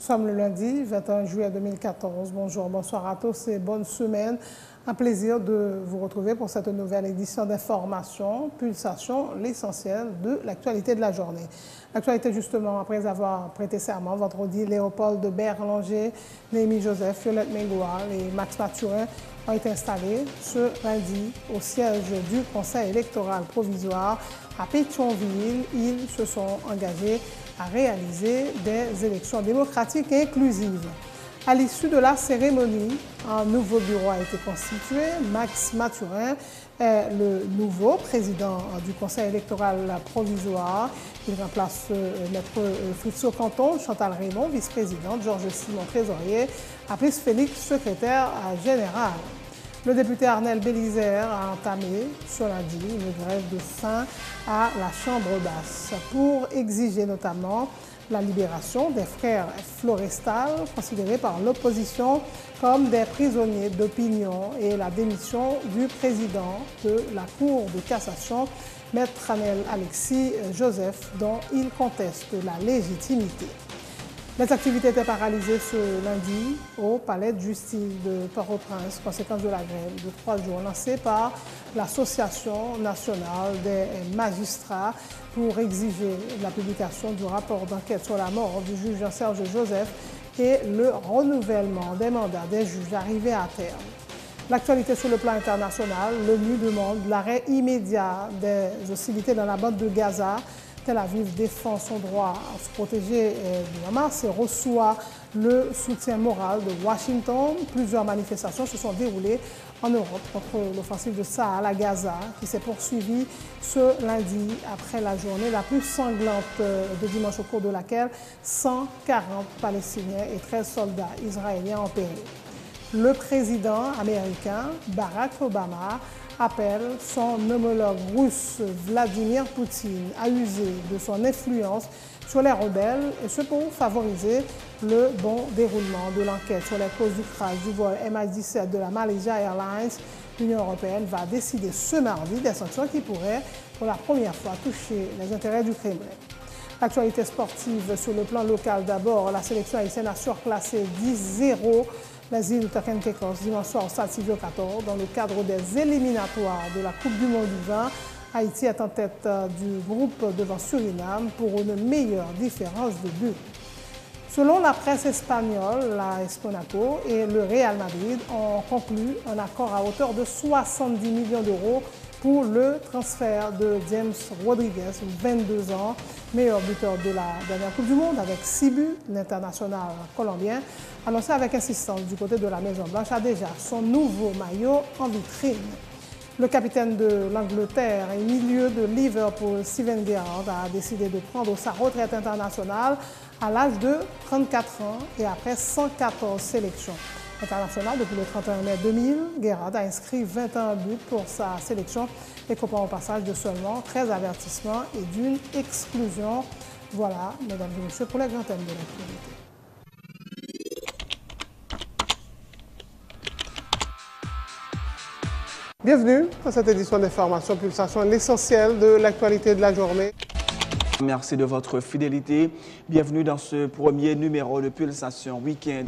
Nous sommes le lundi 21 juillet 2014. Bonjour, bonsoir à tous et bonne semaine. Un plaisir de vous retrouver pour cette nouvelle édition d'information, Pulsation, l'essentiel de l'actualité de la journée. L'actualité justement, après avoir prêté serment vendredi, Léopold de Berlanger, Néhémie Joseph, Violette Mengoal et Max Mathurin ont été installés ce lundi au siège du Conseil électoral provisoire à Pétionville. Ils se sont engagés à réaliser des élections démocratiques et inclusives. À l'issue de la cérémonie, un nouveau bureau a été constitué. Max Mathurin est le nouveau président du Conseil électoral provisoire. Il remplace Maître Fritzo Canton, Chantal Raymond, vice-présidente, Georges Simon, trésorier, Apris Félix, secrétaire général. Le député Arnel Bélizer a entamé ce lundi une grève de faim à la Chambre basse pour exiger notamment la libération des frères Florestal, considérés par l'opposition comme des prisonniers d'opinion, et la démission du président de la Cour de cassation, Maître Anel Alexis Joseph, dont il conteste la légitimité. Les activités étaient paralysées ce lundi au Palais de justice de Port-au-Prince, conséquence de la grève de 3 jours lancée par l'Association nationale des magistrats pour exiger la publication du rapport d'enquête sur la mort du juge Jean-Serge Joseph et le renouvellement des mandats des juges arrivés à terme. L'actualité sur le plan international, l'ONU demande l'arrêt immédiat des hostilités dans la bande de Gaza. Tel Aviv défend son droit à se protéger du Hamas et reçoit le soutien moral de Washington. Plusieurs manifestations se sont déroulées en Europe contre l'offensive de Tsahal à Gaza, qui s'est poursuivie ce lundi après la journée la plus sanglante de dimanche, au cours de laquelle 140 Palestiniens et 13 soldats israéliens ont péri. Le président américain Barack Obama appelle son homologue russe Vladimir Poutine à user de son influence sur les rebelles, et ce pour favoriser le bon déroulement de l'enquête sur les causes du crash du vol MH17 de la Malaysia Airlines. L'Union européenne va décider ce mardi des sanctions qui pourraient pour la première fois toucher les intérêts du Kremlin. L'actualité sportive sur le plan local d'abord, la sélection haïtienne a surclassé 10-0 les îles Taken Kekos dimanche soir au stade Silvio 14 dans le cadre des éliminatoires de la Coupe du Monde du vin. Haïti est en tête du groupe devant Suriname pour une meilleure différence de but. Selon la presse espagnole, l'AS Monaco et le Real Madrid ont conclu un accord à hauteur de 70 millions d'euros pour le transfert de James Rodriguez, 22 ans, meilleur buteur de la dernière Coupe du Monde avec 6 buts. L'international colombien, annoncé avec insistance du côté de la Maison-Blanche, a déjà son nouveau maillot en vitrine. Le capitaine de l'Angleterre et milieu de Liverpool, Steven Gerrard, a décidé de prendre sa retraite internationale à l'âge de 34 ans et après 114 sélections internationales depuis le 31 mai 2000. Gerrard a inscrit 21 buts pour sa sélection et coupant au passage de seulement 13 avertissements et d'une exclusion. Voilà, mesdames et messieurs, pour les grands thèmes de l'actualité. Bienvenue à cette édition d'information Pulsation, l'essentiel de l'actualité de la journée. Merci de votre fidélité. Bienvenue dans ce premier numéro de Pulsation Week-end.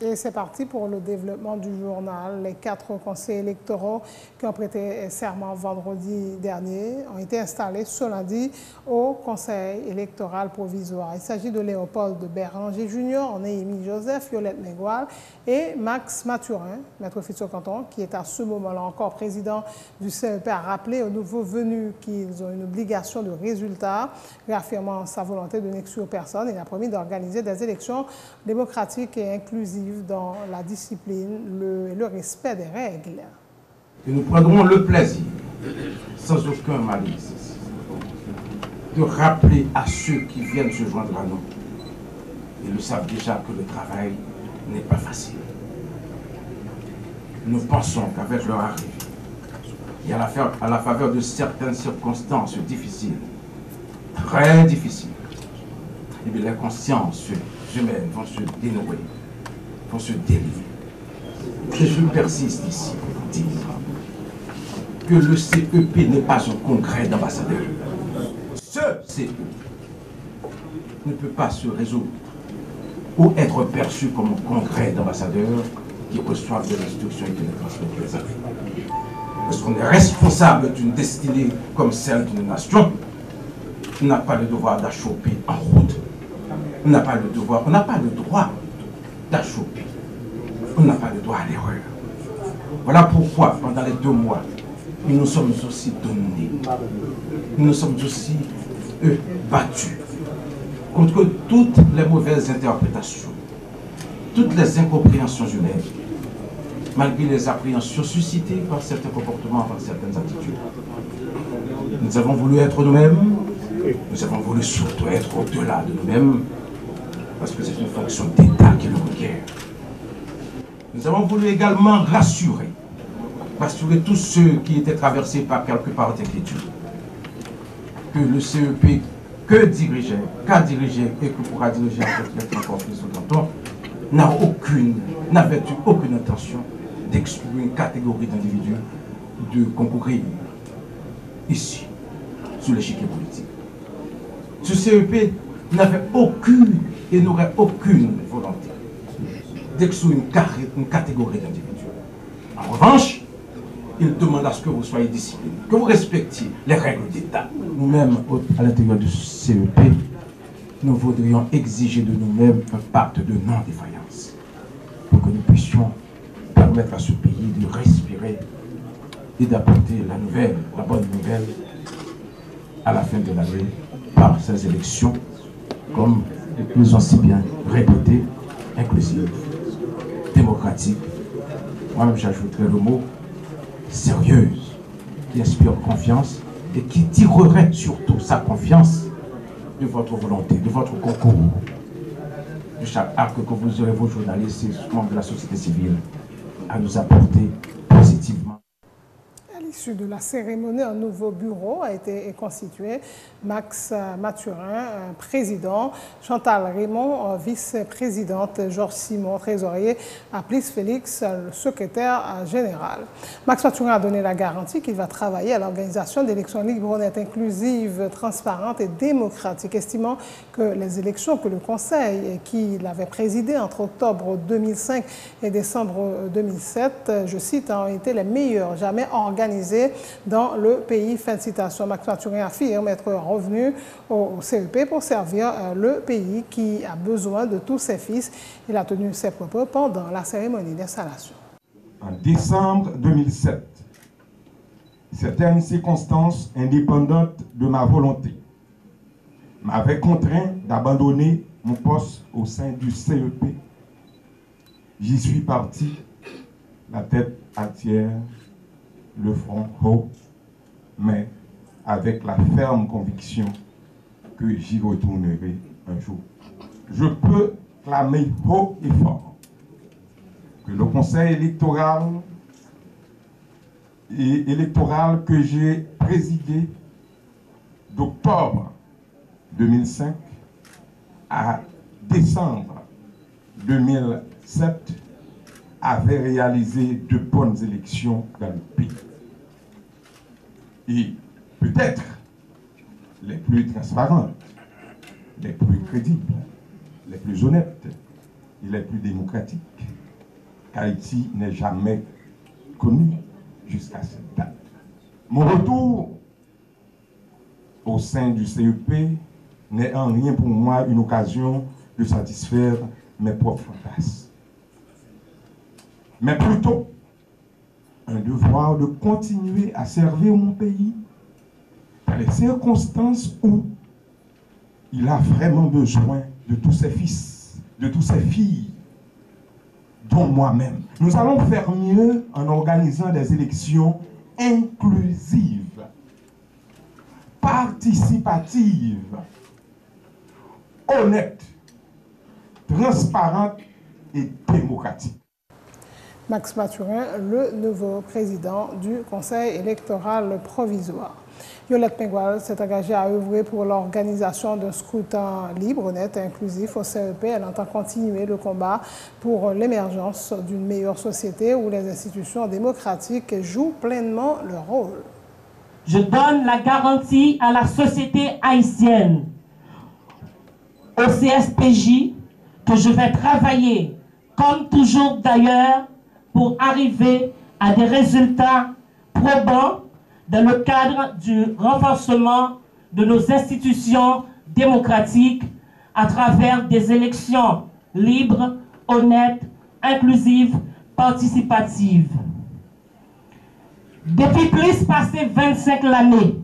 Et c'est parti pour le développement du journal. Les 4 conseillers électoraux qui ont prêté serment vendredi dernier ont été installés ce lundi au Conseil électoral provisoire. Il s'agit de Léopold de Berlanger Junior, Néhémie Joseph, Violette Mengoal et Max Mathurin. Maître Fritzo Canton, qui est à ce moment-là encore président du CEP, a rappelé aux nouveaux venus qu'ils ont une obligation de résultat, réaffirmant sa volonté de n'exclure personne. Il a promis d'organiser des élections démocratiques et inclusives dans la discipline, le respect des règles. Et nous prendrons le plaisir, sans aucun malice, de rappeler à ceux qui viennent se joindre à nous, ils le savent déjà que le travail n'est pas facile. Nous pensons qu'avec leur arrivée, et à la faveur de certaines circonstances difficiles, très difficiles, et bien les consciences humaines vont se dénouer, vont se délier. Et je persiste ici pour vous dire que le CEP n'est pas un congrès d'ambassadeurs. Ce CEP ne peut pas se résoudre ou être perçu comme un congrès d'ambassadeurs qui reçoivent des instructions et qui les transmettent les affaires. Parce qu'on est responsable d'une destinée comme celle d'une nation, on n'a pas le devoir d'achoper en route. On n'a pas le devoir, on n'a pas le droit d'achoper. On n'a pas le droit à l'erreur. Voilà pourquoi, pendant les 2 mois, nous nous sommes aussi donnés. Nous nous sommes aussi battus contre toutes les mauvaises interprétations, toutes les incompréhensions humaines, malgré les appréhensions suscitées par certains comportements, par certaines attitudes. Nous avons voulu être nous-mêmes, nous avons voulu surtout être au-delà de nous-mêmes, parce que c'est une fonction d'État qui le requiert. Nous avons voulu également rassurer tous ceux qui étaient traversés par quelque part d'inquiétude, que le CEP qu'a dirigé et que pourra diriger avec encore plus de canton, n'avait eu aucune intention d'exclure une catégorie d'individus de concourir ici, sur l'échiquier politique. Ce CEP n'avait aucune et n'aurait aucune volonté d'exclure une catégorie d'individus. En revanche, il demande à ce que vous soyez disciplinés, que vous respectiez les règles d'État. Nous-mêmes, à l'intérieur du CEP, nous voudrions exiger de nous-mêmes un pacte de non-défaillance pour que nous puissions permettre à ce pays de respirer et d'apporter la bonne nouvelle à la fin de l'année par ces élections, comme nous ont si bien répété, inclusives, démocratiques. Moi-même, j'ajouterai le mot sérieuse, qui inspire confiance et qui tirerait surtout sa confiance de votre volonté, de votre concours, de chaque acte que vous aurez, vos journalistes et membres de la société civile, à nous apporter positivement. À l'issue de la cérémonie, un nouveau bureau a été constitué. Max Mathurin, président, Chantal Raymond, vice-présidente, Georges Simon, trésorier, Aplis Félix, le secrétaire général. Max Mathurin a donné la garantie qu'il va travailler à l'organisation d'élections libres, honnêtes, inclusives, transparentes et démocratiques, estimant que les élections que le Conseil, qu'il avait présidées entre octobre 2005 et décembre 2007, je cite, ont été les meilleures jamais organisées dans le pays. Fin de citation. Max Mathurin affirme être revenu au CEP pour servir le pays qui a besoin de tous ses fils. Il a tenu ses propos pendant la cérémonie d'installation. En décembre 2007, certaines circonstances indépendantes de ma volonté m'avaient contraint d'abandonner mon poste au sein du CEP. J'y suis parti, la tête entière, le front haut, mais avec la ferme conviction que j'y retournerai un jour. Je peux clamer haut et fort que le conseil électoral que j'ai présidé d'octobre 2005 à décembre 2007 avait réalisé de bonnes élections dans le pays. Et peut-être les plus transparentes, les plus crédibles, les plus honnêtes et les plus démocratiques qu'Haïti n'ait jamais connu jusqu'à cette date. Mon retour au sein du CEP n'est en rien pour moi une occasion de satisfaire mes propres fantasmes, mais plutôt un devoir de continuer à servir mon pays dans les circonstances où il a vraiment besoin de tous ses fils, de toutes ses filles, dont moi-même. Nous allons faire mieux en organisant des élections inclusives, participatives, honnêtes, transparentes et démocratiques. Max Mathurin, le nouveau président du Conseil électoral provisoire. Yolette Mengual s'est engagée à œuvrer pour l'organisation d'un scrutin libre, honnête et inclusif au CEP. Elle entend continuer le combat pour l'émergence d'une meilleure société où les institutions démocratiques jouent pleinement leur rôle. Je donne la garantie à la société haïtienne, au CSPJ, que je vais travailler, comme toujours d'ailleurs, pour arriver à des résultats probants dans le cadre du renforcement de nos institutions démocratiques à travers des élections libres, honnêtes, inclusives, participatives. Depuis plus passé 25 l'année,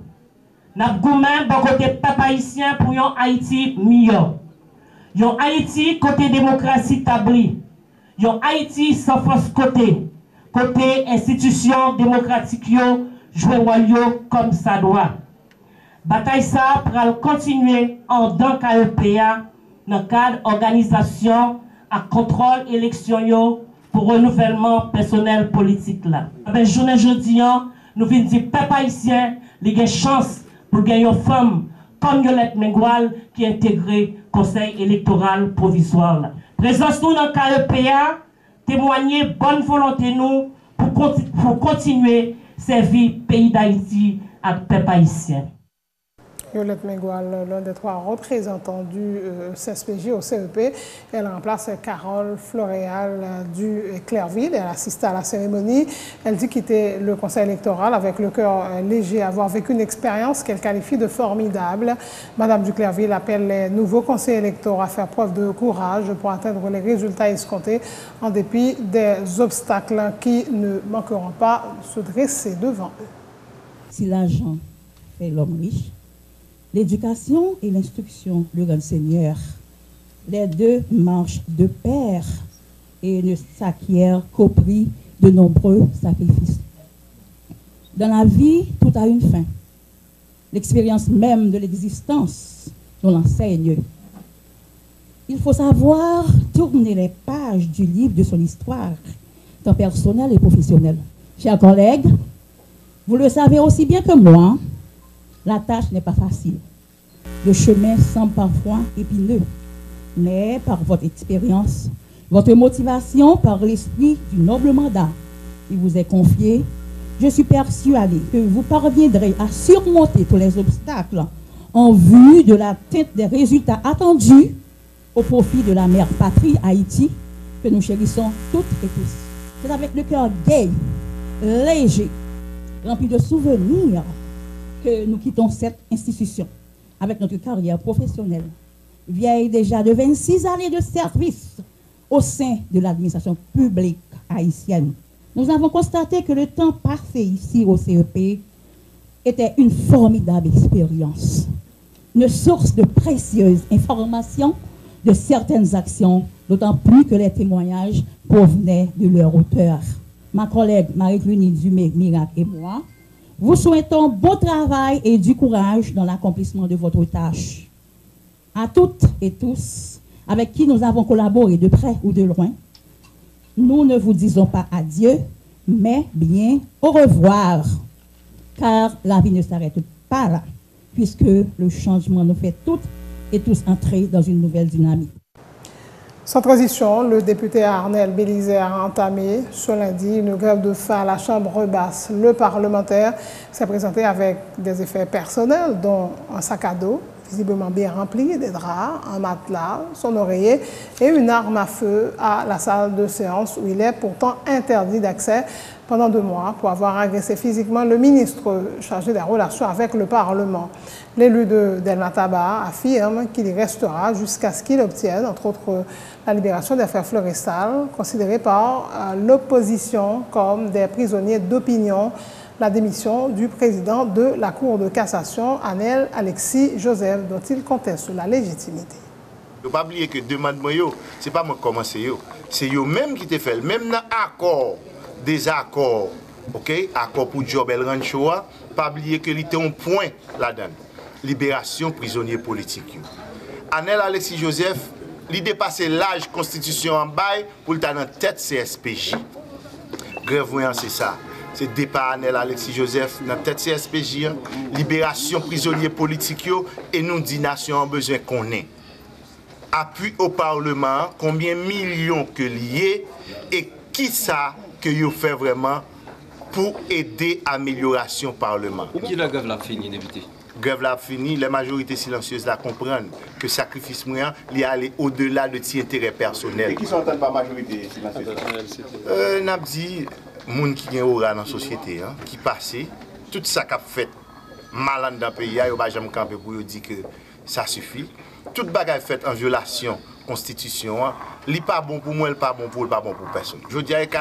nous avons côté peuple haïtien pour un Haïti meilleur. Un Haïti côté démocratie établie. Un Haïti sans force côté institution démocratique jouer comme ça doit. Bataille ça pour continuer en dans KEPA dans le cadre organisation à contrôle élection pour renouvellement personnel politique là. Ben journée aujourd'hui, nous venons dire peuple haïtien, il a une chance pour gagner une femme comme Yolette Mengual qui est intégrée au Conseil électoral provisoire là. Présence nous dans le KEPA, témoigner bonne volonté nous pour continuer servir le pays d'Haïti à peuple haïtien. Yolette Mengual, l'un des 3 représentants du CSPJ au CEP. Elle remplace Carole Floréal du Clairville. Elle assiste à la cérémonie. Elle dit quitter le conseil électoral avec le cœur léger, avoir vécu une expérience qu'elle qualifie de formidable. Madame du Clairville appelle les nouveaux conseillers électoraux à faire preuve de courage pour atteindre les résultats escomptés en dépit des obstacles qui ne manqueront pas de se dresser devant eux. Si l'argent fait l'homme riche, l'éducation et l'instruction, le grand Seigneur, les deux marchent de pair et ne s'acquièrent qu'au prix de nombreux sacrifices. Dans la vie, tout a une fin. L'expérience même de l'existence nous l'enseigne. Il faut savoir tourner les pages du livre de son histoire, tant personnelle et professionnelle. Chers collègues, vous le savez aussi bien que moi, la tâche n'est pas facile. Le chemin semble parfois épineux. Mais par votre expérience, votre motivation, par l'esprit du noble mandat qui vous est confié, je suis persuadé que vous parviendrez à surmonter tous les obstacles en vue de l'atteinte des résultats attendus au profit de la mère patrie Haïti que nous chérissons toutes et tous. C'est avec le cœur gai, léger, rempli de souvenirs que nous quittons cette institution avec notre carrière professionnelle, vieille déjà de 26 années de service au sein de l'administration publique haïtienne. Nous avons constaté que le temps passé ici au CEP était une formidable expérience, une source de précieuses informations de certaines actions, d'autant plus que les témoignages provenaient de leur auteur. Ma collègue Marie-Cluny Dumé-Mirac et moi vous souhaitons bon travail et du courage dans l'accomplissement de votre tâche. À toutes et tous, avec qui nous avons collaboré de près ou de loin, nous ne vous disons pas adieu, mais bien au revoir, car la vie ne s'arrête pas là, puisque le changement nous fait toutes et tous entrer dans une nouvelle dynamique. Sans transition, le député Arnel Bélizé a entamé ce lundi une grève de faim à la Chambre basse. Le parlementaire s'est présenté avec des effets personnels, dont un sac à dos visiblement bien rempli, des draps, un matelas, son oreiller et une arme à feu à la salle de séance où il est pourtant interdit d'accès pendant 2 mois pour avoir agressé physiquement le ministre chargé des relations avec le Parlement. L'élu de Delma Taba affirme qu'il y restera jusqu'à ce qu'il obtienne, entre autres, la libération des frères Florestal, considérés par l'opposition comme des prisonniers d'opinion, la démission du président de la Cour de cassation, Anel Alexis Joseph, dont il conteste la légitimité. Il ne faut pas oublier que demande moi, ce n'est pas moi qui commence, c'est eux-mêmes qui te fait. Même dans l'accord, des accords, ok, accord pour Jobel Ranchoa, pas oublier que était un point là-dedans. Libération prisonniers politiques. Anel Alexis Joseph, il dépasse l'âge constitution en bail pour le dans tête CSPJ. grève voyant c'est ça. C'est départ Anel Alexis Joseph dans tête CSPJ, libération prisonniers politiques et nous dit nation en besoin qu'on ait. Appui au Parlement, combien de millions que liés et qui ça que vous fait vraiment pour aider à l'amélioration du Parlement. Où qui la grève l'a fini, député? Grève l'a fini, les majorités silencieuses la comprennent que sacrifice moyen il aller au-delà de ses intérêts personnels. Et qui sont pas majorité silencieuse? N'a dit moun qui est aura dans la société qui passé tout ça qu'a fait mal dans le pays, il va jamais camper pour dire que ça suffit. Toute bagaille faite en violation constitution, li pas bon pour moi, il pas bon pour personne. Je dis que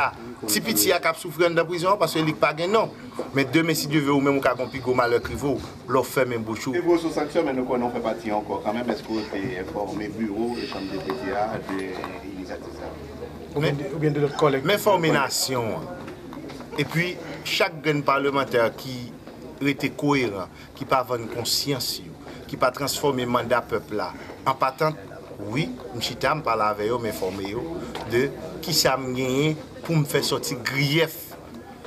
si petit a cap souffrir dans prison parce que il pas gain non. Mais demain si Dieu veut ou même ka gon pigo malheur crivo, leur fait même bouchou. Et vos sanctions mais nous connaissons fait partie encore quand même est-ce que vous avez informé bureau et chambre des députés de l'initiative ou bien de notre collègue. Mais formation. Et puis chaque grand parlementaire qui était cohérent, qui pas avoir une conscience, qui pas transformer mandat peuple là en patente. Oui, je parle avec eux, m'informer de qui ça me gagne pour me faire sortir grief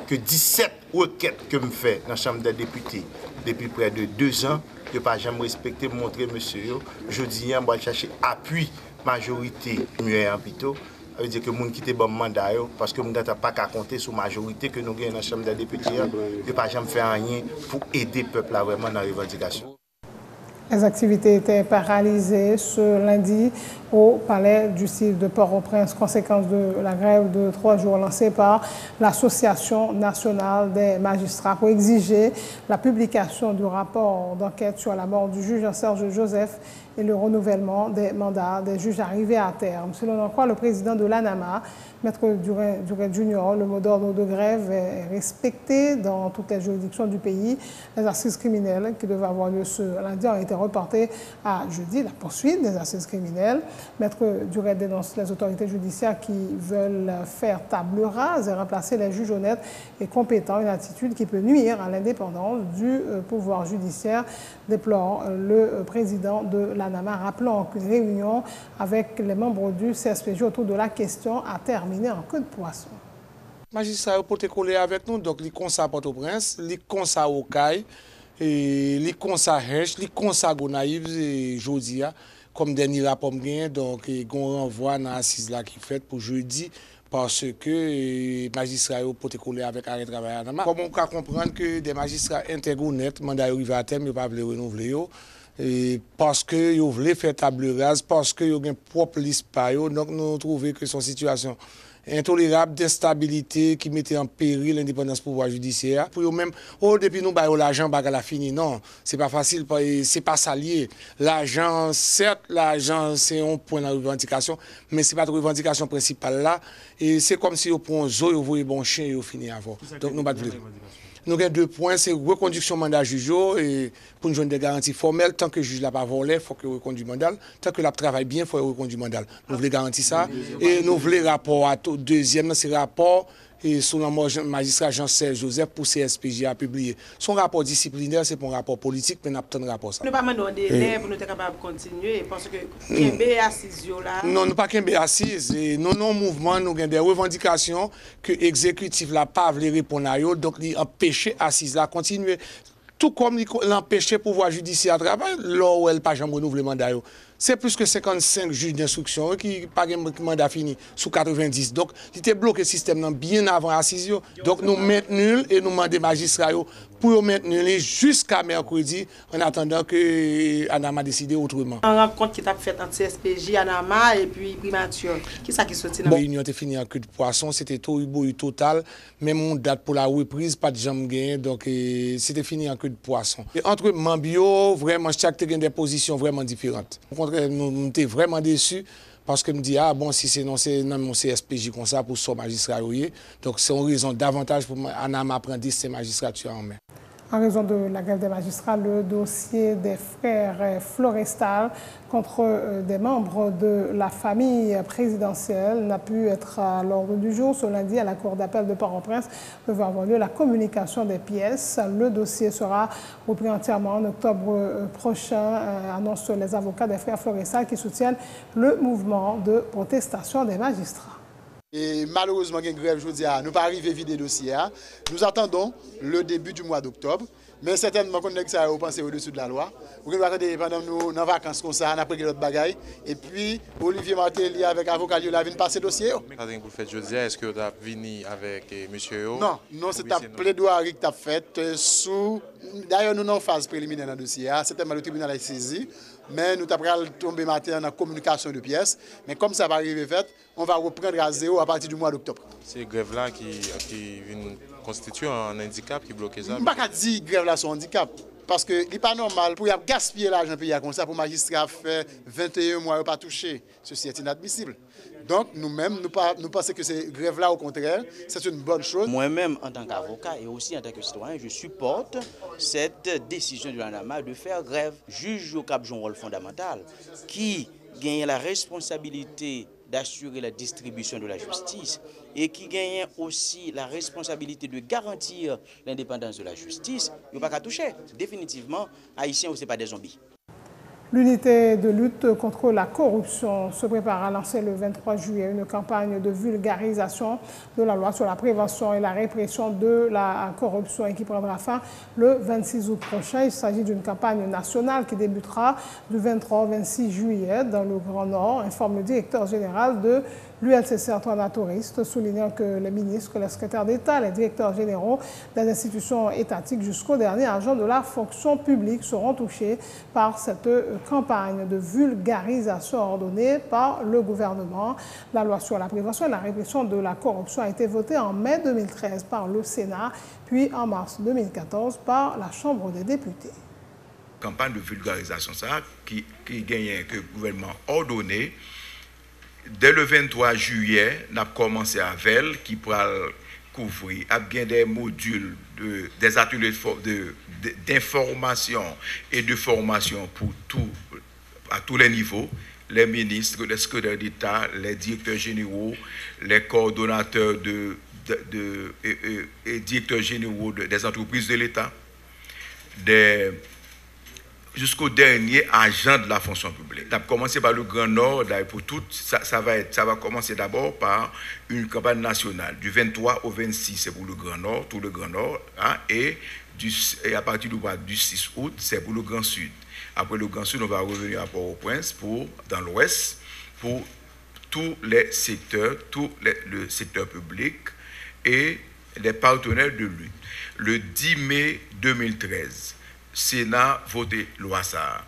que 17 requêtes que je fais dans la Chambre des députés depuis près de 2 ans, je n'ai pas jamais respecté, montrer monsieur. Je dis, je vais chercher appui, majorité, mieux en plutôt. Ça veut dire que les gens qui ont bon mandat, parce que nous n'avons pas qu'à compter sur la majorité que nous avons dans la Chambre des députés, je n'ai pas jamais fait rien pour aider le peuple vraiment dans les revendications. Les activités étaient paralysées ce lundi au palais de justice de Port-au-Prince, conséquence de la grève de 3 jours lancée par l'Association nationale des magistrats pour exiger la publication du rapport d'enquête sur la mort du juge Serge Joseph et le renouvellement des mandats des juges arrivés à terme. Selon en croit le président de l'ANAMA, Maître Duret Junior, le mot d'ordre de grève est respecté dans toutes les juridictions du pays. Les assises criminelles qui devaient avoir lieu ce lundi ont été reportées à jeudi, la poursuite des assises criminelles. Maître Duret dénonce les autorités judiciaires qui veulent faire table rase et remplacer les juges honnêtes et compétents, une attitude qui peut nuire à l'indépendance du pouvoir judiciaire, déplore le président de l'ANAMA, rappelant qu'une réunion avec les membres du CSPJ autour de la question a terminé en queue de poisson. Magistrat pour te coller avec nous, donc les consa Port-au-Prince, les consa Okaï, les consa Hench, les consa Gonaïves et Jodia, comme dernier rapport gain, donc on renvoie dans l'assise là qui fait pour jeudi. Parce que les magistrats pour te coller avec arrêt de travail à Nama. Comme on peut comprendre que des magistrats intègres net, mandat arrivé à terme, ils ne peuvent pas renouveler. Parce qu'ils voulaient faire table rase, parce qu'ils ont une propre liste par eux. Donc nous trouvons que son situation intolérable d'instabilité qui mettait en péril l'indépendance du pouvoir judiciaire. Pour eux-mêmes, depuis nous, l'argent la fini. Non, c'est pas facile, c'est pas ça lié. L'argent, certes, l'argent, c'est un point de la revendication, mais c'est pas la revendication principale là. Et c'est comme si on prend un zoo, on voit un bon chien et on finit avant. Donc nous, nous avons 2 points, c'est reconduction mandat juge et pour nous donner des garanties formelles. Tant que le juge n'a pas volé, il faut qu'il reconduise le mandat. Tant que la travaille bien, il faut reconduire le mandat. Nous voulons garantir ça. Et nous voulons rapport à tout. Deuxième, c'est rapport et sur le magistrat Jean-Serge Joseph pour CSPJ à publier. Son rapport disciplinaire, c'est pour un rapport politique, mais nous n'avons pas de rapport. Nous ne pouvons pas demander délai pour nous être capables de continuer parce que Kembe assise là. Non, nous pas Kembe assise. Nous avons un mouvement, nous avons des revendications que l'exécutif n'a pas voulu répondre à eux, donc il empêche assise là continuer. Tout comme l'empêcher pouvoir judiciaire à travailler, là où elle n'a pas jamais renouvelé le mandat. C'est plus que 55 juges d'instruction qui n'ont pas de mandat fini sous 90. Donc, il était bloqué le système bien avant l'assise. Donc, nous maintenons et nous demandons aux magistrats pour maintenir jusqu'à mercredi en attendant que Anama décide autrement. En rencontre qui t'a fait entre CSPJ, Anama et puis Primature, qui ça qui sortit dans la réunion était finie en queue de poisson, c'était tout total. Même on date pour la reprise, pas de jambes gain, donc c'était fini en queue de poisson. Et entre Mambio, vraiment, chaque a des positions vraiment différentes. Au contraire, nous étions vraiment déçus. Parce que me dit, ah bon, si c'est non, c'est mon CSPJ comme ça pour son magistrat. Donc c'est une raison davantage pour Anama prendre ces magistratures en main. En raison de la grève des magistrats, le dossier des frères Florestal contre des membres de la famille présidentielle n'a pu être à l'ordre du jour. Ce lundi, à la Cour d'appel de Port-au-Prince, devait avoir lieu la communication des pièces. Le dossier sera repris entièrement en octobre prochain, annoncent les avocats des frères Florestal qui soutiennent le mouvement de protestation des magistrats. Et malheureusement, il y a une grève, je dis, nous pas arrivé à vider le dossier. Nous attendons le début du mois d'octobre. Mais certainement, qu'on a ça, on pense au-dessus de la loi. Vous pouvez attendre pendant nous dans vacances comme ça, on a pris notre bagaille. Et puis, Olivier Martelly avec avocat, il a venu passer le dossier. Vous le faites jeudi, est-ce que vous avez venu avec monsieur? Non, c'est ta plaidoirie que tu as faite sous. D'ailleurs, nous sommes en phase préliminaire dans le dossier. Certainement, le tribunal a saisi. Mais nous avons tombé matin dans la communication de pièces. Mais comme ça va arriver fait, on va reprendre à zéro à partir du mois d'octobre. C'est grève-là qui constitue un handicap qui bloque ça? Je ne peux pas dire que grève-là son handicap. Parce que ce n'est pas normal pour gaspiller l'argent comme ça, pour le magistrat faire 21 mois et pas toucher. Ceci est inadmissible. Donc nous-mêmes, nous pensons que ces grèves-là, au contraire, c'est une bonne chose. Moi-même, en tant qu'avocat et aussi en tant que citoyen, je supporte cette décision de l'ANAMA de faire grève. Juge au cap joue un rôle fondamental qui gagne la responsabilité d'assurer la distribution de la justice et qui gagne aussi la responsabilité de garantir l'indépendance de la justice. Il n'y a pas qu'à toucher. Définitivement, Haïtiens, ce n'est pas des zombies. L'unité de lutte contre la corruption se prépare à lancer le 23 juillet une campagne de vulgarisation de la loi sur la prévention et la répression de la corruption et qui prendra fin le 26 août prochain. Il s'agit d'une campagne nationale qui débutera du 23 au 26 juillet dans le Grand Nord, informe le directeur général de l'ULCC Antoine Touriste, soulignant que les ministres, les secrétaires d'État, les directeurs généraux des institutions étatiques jusqu'au dernier agent de la fonction publique seront touchés par cette campagne de vulgarisation ordonnée par le gouvernement. La loi sur la prévention et la répression de la corruption a été votée en mai 2013 par le Sénat, puis en mars 2014 par la Chambre des députés. Campagne de vulgarisation ça qui gagne que le gouvernement ordonné. Dès le 23 juillet, nous avons commencé avec elle qui pourra couvrir des modules, des ateliers d'information et de formation pour à tous les niveaux, les ministres, les secrétaires d'État, les directeurs généraux, les coordonnateurs et directeurs généraux des entreprises de l'État, jusqu'au dernier agent de la fonction publique. On a commencé par le Grand Nord, pour tout, ça va commencer d'abord par une campagne nationale. Du 23 au 26, c'est pour le Grand Nord, tout le Grand Nord, hein, et à partir du 6 août, c'est pour le Grand Sud. Après le Grand Sud, on va revenir à Port-au-Prince, dans l'Ouest, pour tous les secteurs, le secteur public et les partenaires de lutte. Le 10 mai 2013, Sénat voté loi ça.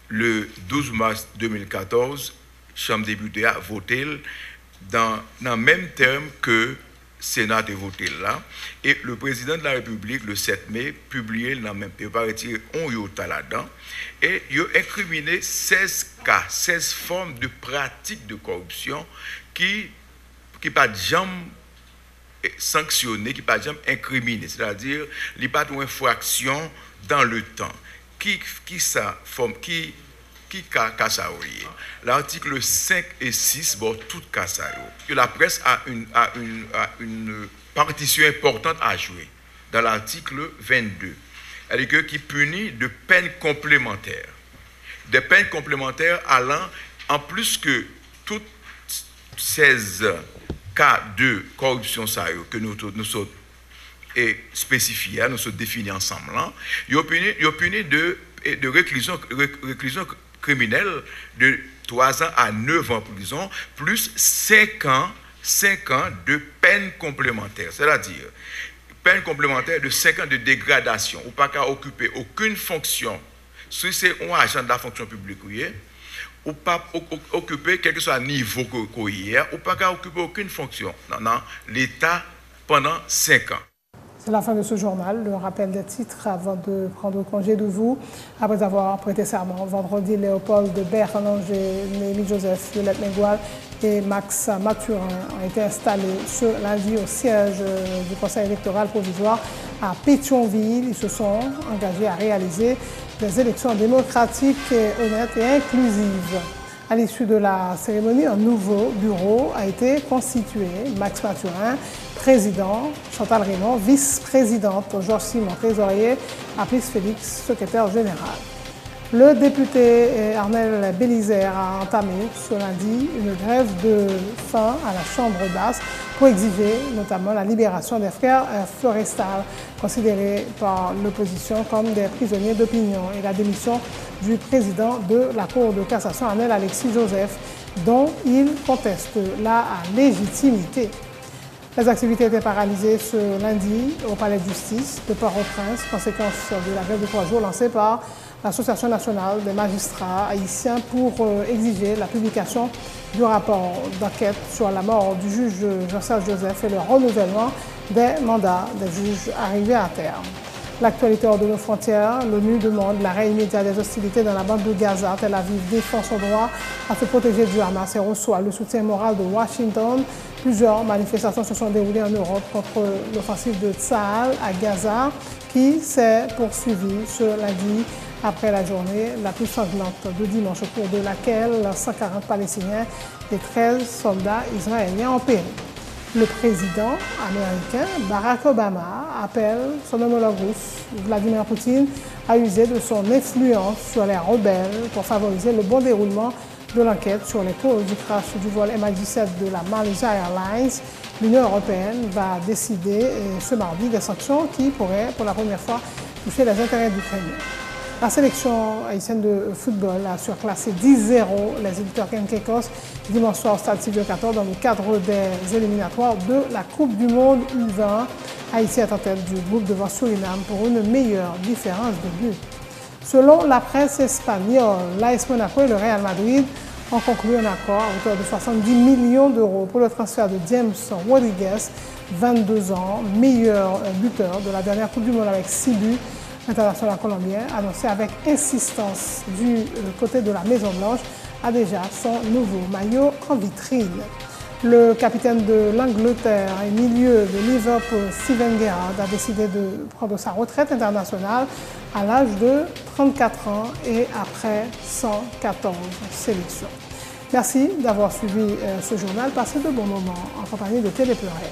Le 12 mars 2014, Chambre des députés a voté dans le même terme que Sénat a voté là. Et le président de la République, le 7 mai, publié dans le même terme, il a retiré un yota là-dedans. Et il a incriminé 16 cas, 16 formes de pratiques de corruption qui pas jamais sanctionnées, qui pas jamais incriminées. C'est-à-dire, il n'y a pas d'infraction dans le temps. Qui ça forme, qui ça. L'article 5 et 6, bon, tout ça. Que la presse a une partition importante à jouer dans l'article 22. C'est-à-dire qui punit de peines complémentaires. Des peines complémentaires allant, en plus que toutes 16 cas de corruption que nous sommes et spécifié, nous sommes définis ensemble. Il y a puni de réclusion criminelle de 3 ans à 9 ans de prison, plus 5 ans de peine complémentaire. C'est-à-dire, peine complémentaire de 5 ans de dégradation, ou pas qu'à occuper aucune fonction, si c'est un agent de la fonction publique, ou pas occuper quel que soit le niveau qu'on y a, ou pas qu'à occuper aucune fonction dans l'État pendant 5 ans. C'est la fin de ce journal. Le rappel des titres avant de prendre congé de vous. Après avoir prêté serment, vendredi, Léopold Berlanger, Némi Joseph, Violette Mengual et Max Mathurin ont été installés ce lundi au siège du Conseil électoral provisoire à Pétionville. Ils se sont engagés à réaliser des élections démocratiques, honnêtes et inclusives. À l'issue de la cérémonie, un nouveau bureau a été constitué. Max Mathurin, président, Chantal Raymond, vice-présidente, Georges Simon, trésorier, Apis Félix, secrétaire général. Le député Arnel Bélizer a entamé ce lundi une grève de faim à la Chambre basse pour exiger notamment la libération des frères Florestal, considérés par l'opposition comme des prisonniers d'opinion, et la démission du président de la Cour de cassation, Arnel Alexis Joseph, dont il conteste la légitimité. Les activités étaient paralysées ce lundi au Palais de justice de Port-au-Prince, conséquence de la grève de 3 jours lancée par l'Association nationale des magistrats haïtiens pour exiger la publication du rapport d'enquête sur la mort du juge Jean-Serge Joseph et le renouvellement des mandats des juges arrivés à terme. L'actualité hors de nos frontières, l'ONU demande l'arrêt immédiat des hostilités dans la bande de Gaza. Tel Aviv défend son droit à se protéger du Hamas et reçoit le soutien moral de Washington. Plusieurs manifestations se sont déroulées en Europe contre l'offensive de Tsahal à Gaza qui s'est poursuivie ce lundi après la journée la plus sanglante de dimanche, au cours de laquelle 140 Palestiniens et 13 soldats israéliens ont péri. Le président américain Barack Obama appelle son homologue russe Vladimir Poutine à user de son influence sur les rebelles pour favoriser le bon déroulement de l'enquête sur les causes du crash du vol MH17 de la Malaysia Airlines. L'Union européenne va décider ce mardi des sanctions qui pourraient pour la première fois toucher les intérêts ukrainiens. La sélection haïtienne de football a surclassé 10-0 les éditeurs Kenkekos dimanche soir au stade Silvio 14 dans le cadre des éliminatoires de la Coupe du Monde U20. Haïti est en tête du groupe devant Suriname pour une meilleure différence de but. Selon la presse espagnole, l'AS Monaco et le Real Madrid ont conclu un accord à hauteur de 70 millions d'euros pour le transfert de James Rodriguez, 22 ans, meilleur buteur de la dernière Coupe du Monde avec 6 buts. L'international colombien, annoncé avec insistance du côté de la Maison-Blanche, a déjà son nouveau maillot en vitrine. Le capitaine de l'Angleterre et milieu de Liverpool, Steven Gerrard, a décidé de prendre sa retraite internationale à l'âge de 34 ans et après 114 sélections. Merci d'avoir suivi ce journal. Passez de bons moments en compagnie de Télé Pluriel.